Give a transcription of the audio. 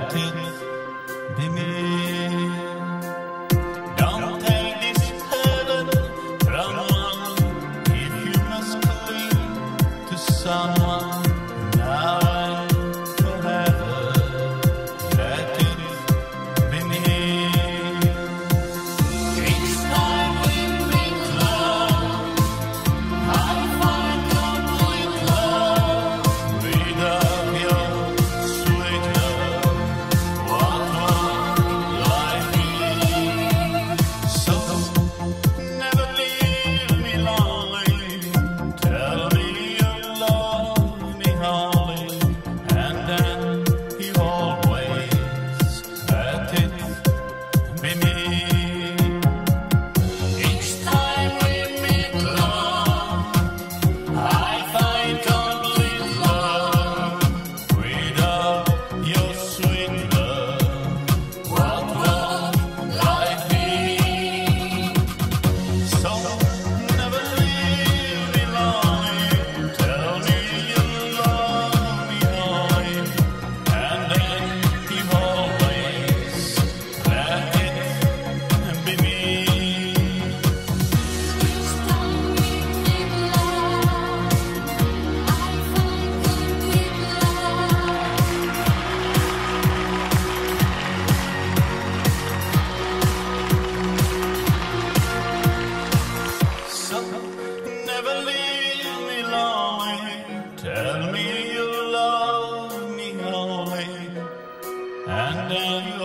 let it be me. Don't take this heaven from one if you must cling to someone now and forever. Let it be me. Each time we make love, I find complete love. Without your sweet love, what would life be? So never leave me lonely. Tell me you love me wholly, and then you always let it be me. Each time we meet love, I find complete love. Without your sweet love, what would life be? So never leave me lonely. Tell me you love me wholly, and then you always let it be me. Each time we make love, I find complete So never leave me lonely. Tell me you love me wholly, and then